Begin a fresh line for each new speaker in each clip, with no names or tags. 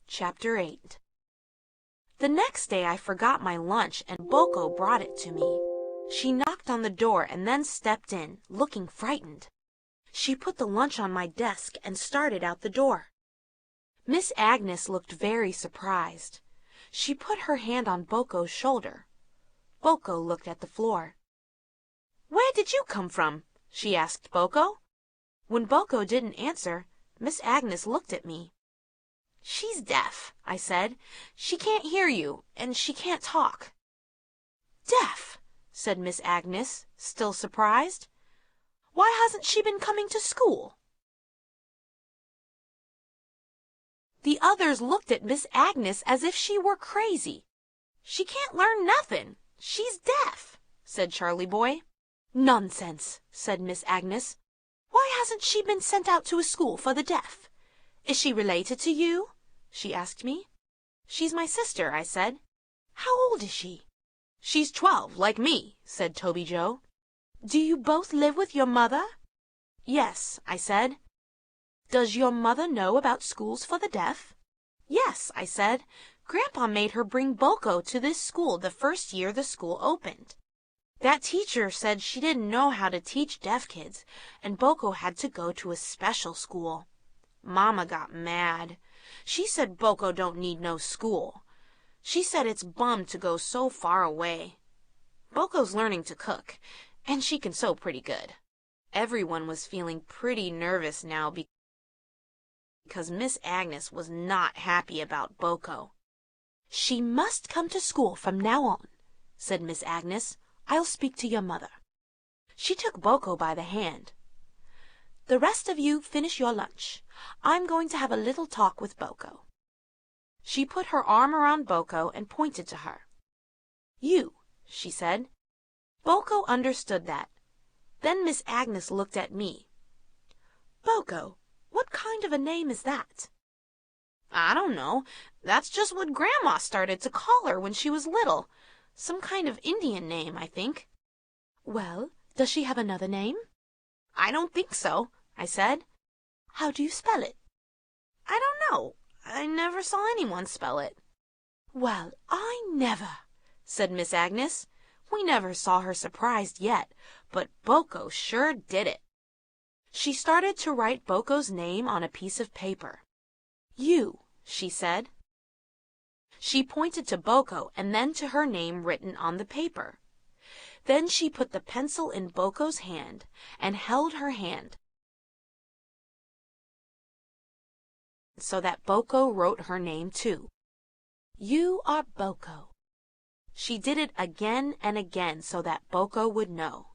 Chapter 8. The next day I forgot my lunch and Boko brought it to me. She knocked on the door and then stepped in, looking frightened. She put the lunch on my desk and started out the door. Miss Agnes looked very surprised. She put her hand on Boko's shoulder. Boko looked at the floor. "Where did you come from?" she asked Boko. When Boko didn't answer, Miss Agnes looked at me. "She's deaf," I said. "She can't hear you, and she can't talk." "Deaf?" said Miss Agnes, still surprised. "Why hasn't she been coming to school?" The others looked at Miss Agnes as if she were crazy. "She can't learn nothing. She's deaf," said Charlie Boy. "Nonsense," said Miss Agnes. "Why hasn't she been sent out to a school for the deaf? Is she related to you?" she asked me. "She's my sister," I said. "How old is she?" "She's 12, like me," said Toby Joe. "Do you both live with your mother?" "Yes," I said. "Does your mother know about schools for the deaf?" "Yes," I said. "Grandpa made her bring Boko to this school the first year the school opened. That teacher said she didn't know how to teach deaf kids, and Boko had to go to a special school. Mama got mad. She said Boko don't need no school. She said it's bummed to go so far away. Boko's learning to cook, and she can sew pretty good." Everyone was feeling pretty nervous now because Miss Agnes was not happy about Boko. "She must come to school from now on," said Miss Agnes. "I'll speak to your mother." She took Boko by the hand. "The rest of you finish your lunch. I'm going to have a little talk with Boko." She put her arm around Boko and pointed to her. "You," she said. Boko understood that. Then Miss Agnes looked at me. "Boko, what kind of a name is that?" "I don't know. That's just what Grandma started to call her when she was little. Some kind of Indian name, I think." "Well, does she have another name?" "I don't think so," I said. "How do you spell it?" "I don't know. I never saw anyone spell it." "Well, I never," said Miss Agnes. We never saw her surprised yet, but Boko sure did it. She started to write Boko's name on a piece of paper. "You," she said. She pointed to Boko and then to her name written on the paper. Then she put the pencil in Boko's hand and held her hand so that Boko wrote her name too. "You are Boko." She did it again and again so that Boko would know.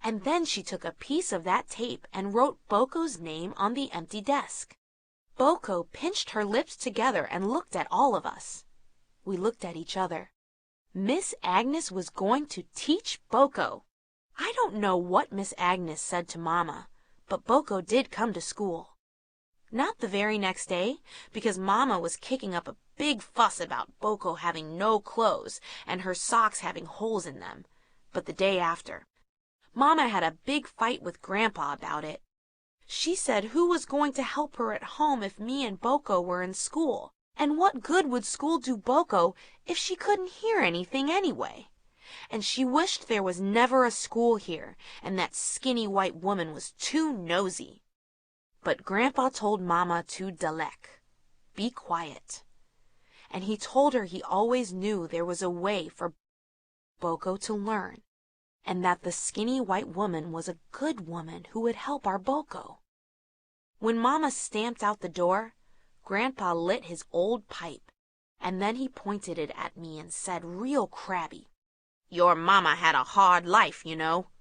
And then she took a piece of that tape and wrote Boko's name on the empty desk. Boko pinched her lips together and looked at all of us. We looked at each other. Miss Agnes was going to teach Boko. I don't know what Miss Agnes said to Mama, but Boko did come to school. Not the very next day, because Mama was kicking up a big fuss about Boko having no clothes and her socks having holes in them, but the day after. Mama had a big fight with Grandpa about it. She said who was going to help her at home if me and Boko were in school, and what good would school do Boko if she couldn't hear anything anyway? And she wished there was never a school here, and that skinny white woman was too nosy. But Grandpa told Mama to Dalek, be quiet. And he told her he always knew there was a way for Boko to learn, and that the skinny white woman was a good woman who would help our Boko. When Mama stamped out the door, Grandpa lit his old pipe, and then he pointed it at me and said real crabby, "Your Mama had a hard life, you know.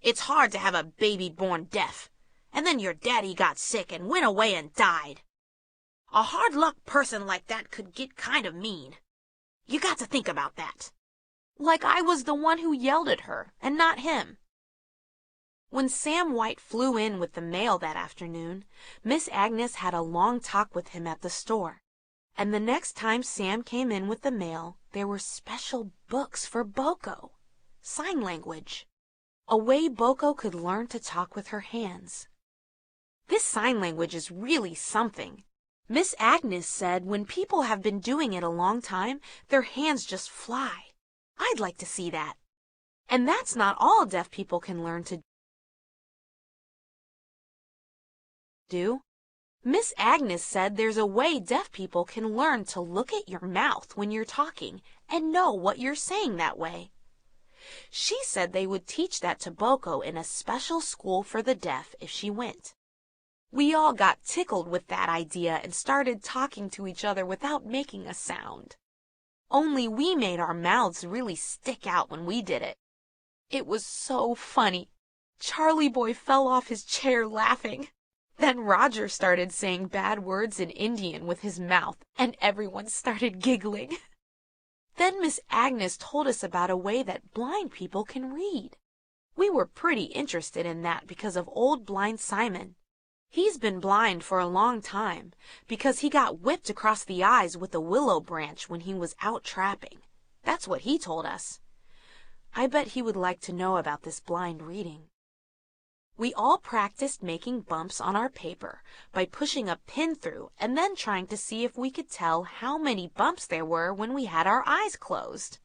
It's hard to have a baby born deaf, and then your daddy got sick and went away and died. A hard-luck person like that could get kind of mean. You got to think about that." Like I was the one who yelled at her, and not him. When Sam White flew in with the mail that afternoon, Miss Agnes had a long talk with him at the store. And the next time Sam came in with the mail, there were special books for Boko. Sign language. A way Boko could learn to talk with her hands. This sign language is really something. Miss Agnes said when people have been doing it a long time, their hands just fly. I'd like to see that. And that's not all deaf people can learn to do. Miss Agnes said there's a way deaf people can learn to look at your mouth when you're talking and know what you're saying that way. She said they would teach that to Boko in a special school for the deaf if she went. We all got tickled with that idea and started talking to each other without making a sound. Only we made our mouths really stick out when we did it. It was so funny. Charlie Boy fell off his chair laughing. Then Roger started saying bad words in Indian with his mouth, and everyone started giggling. Then Miss Agnes told us about a way that blind people can read. We were pretty interested in that because of old blind Simon. He's been blind for a long time because he got whipped across the eyes with a willow branch when he was out trapping. That's what he told us. I bet he would like to know about this blind reading. We all practiced making bumps on our paper by pushing a pin through and then trying to see if we could tell how many bumps there were when we had our eyes closed.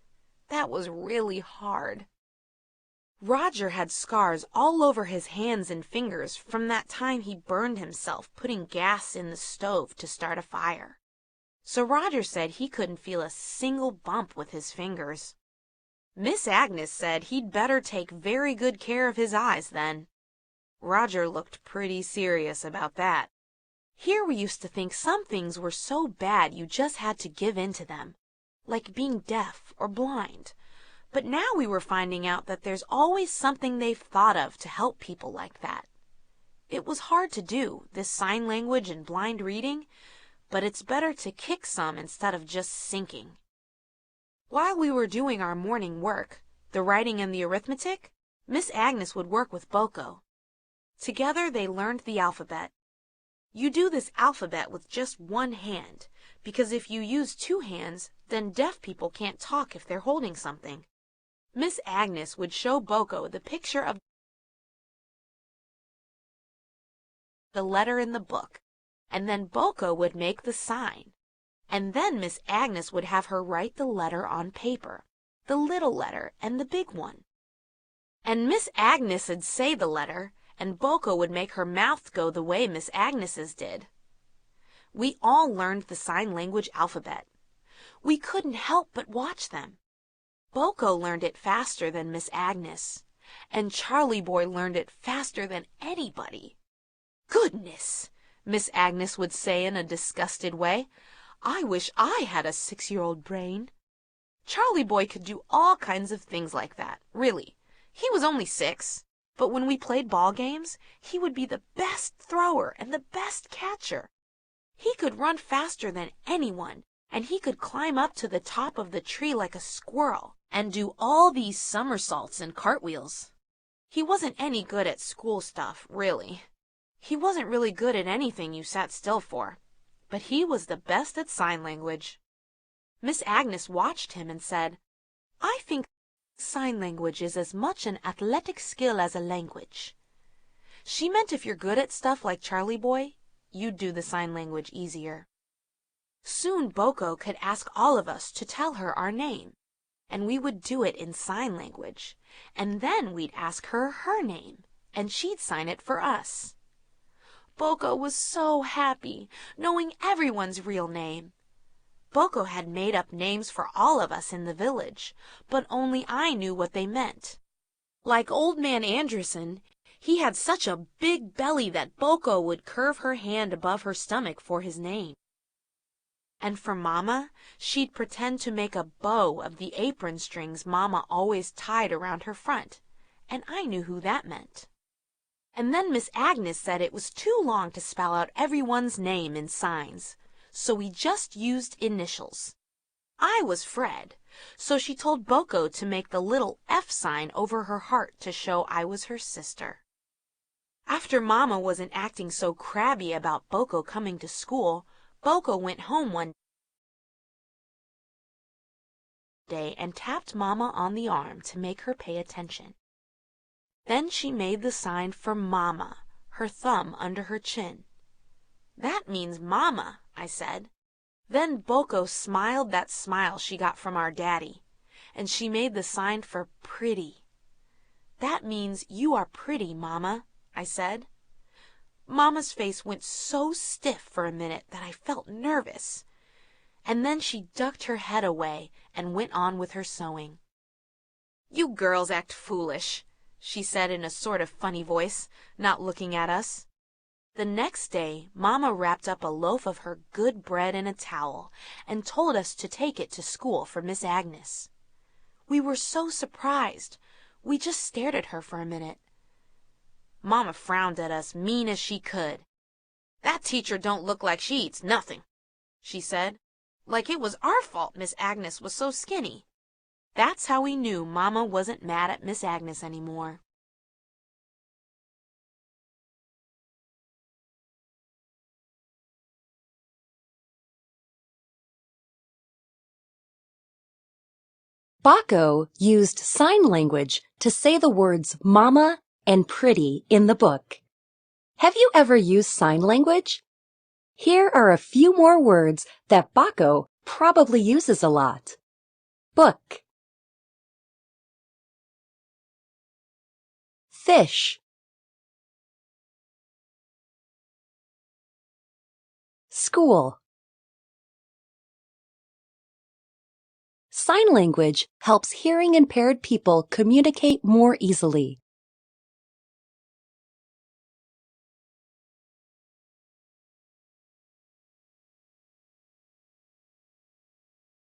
That was really hard. Roger had scars all over his hands and fingers from that time he burned himself putting gas in the stove to start a fire. So Roger said he couldn't feel a single bump with his fingers. Miss Agnes said he'd better take very good care of his eyes then. Roger looked pretty serious about that. Here we used to think some things were so bad you just had to give in to them, like being deaf or blind. But now we were finding out that there's always something they've thought of to help people like that. It was hard to do, this sign language and blind reading, but it's better to kick some instead of just sinking. While we were doing our morning work, the writing and the arithmetic, Miss Agnes would work with Boko. Together they learned the alphabet. You do this alphabet with just one hand, because if you use two hands, then deaf people can't talk if they're holding something. Miss Agnes would show Boko the picture of the letter in the book, and then Boko would make the sign. And then Miss Agnes would have her write the letter on paper, the little letter and the big one. And Miss Agnes would say the letter, and Boko would make her mouth go the way Miss Agnes's did. We all learned the sign language alphabet. We couldn't help but watch them. Boko learned it faster than Miss Agnes, and Charlie Boy learned it faster than anybody. Goodness, Miss Agnes would say in a disgusted way. I wish I had a 6-year-old brain. Charlie Boy could do all kinds of things like that, really. He was only 6. But when we played ball games, he would be the best thrower and the best catcher. He could run faster than anyone, and he could climb up to the top of the tree like a squirrel and do all these somersaults and cartwheels. He wasn't any good at school stuff, really. He wasn't really good at anything you sat still for, but he was the best at sign language. Miss Agnes watched him and said, I think sign language is as much an athletic skill as a language. She meant if you're good at stuff like Charlie Boy, you'd do the sign language easier. Soon Boko could ask all of us to tell her our name, and we would do it in sign language, and then we'd ask her her name, and she'd sign it for us. Boko was so happy, knowing everyone's real name. Boko had made up names for all of us in the village, but only I knew what they meant. Like Old Man Anderson, he had such a big belly that Boko would curve her hand above her stomach for his name. And for Mama, she'd pretend to make a bow of the apron strings Mama always tied around her front, and I knew who that meant. And then Miss Agnes said it was too long to spell out everyone's name in signs, so we just used initials. I was Fred, so she told Boko to make the little F sign over her heart to show I was her sister. After Mama wasn't acting so crabby about Boko coming to school, Boko went home one day and tapped Mama on the arm to make her pay attention. Then she made the sign for Mama, her thumb under her chin. That means Mama, I said. Then Boko smiled that smile she got from our daddy, and she made the sign for pretty. That means you are pretty, Mama, I said. Mama's face went so stiff for a minute that I felt nervous, and then she ducked her head away and went on with her sewing. You girls act foolish, she said in a sort of funny voice, not looking at us. The next day, Mama wrapped up a loaf of her good bread in a towel and told us to take it to school for Miss Agnes. We were so surprised, we just stared at her for a minute. Mama frowned at us mean as she could. That teacher don't look like she eats nothing, she said. Like it was our fault Miss Agnes was so skinny. That's how we knew Mama wasn't mad at Miss Agnes anymore.
Bako used sign language to say the words mama and pretty in the book. Have you ever used sign language? Here are a few more words that Bako probably uses a lot. Book, fish, school. Sign language helps hearing impaired people communicate more easily.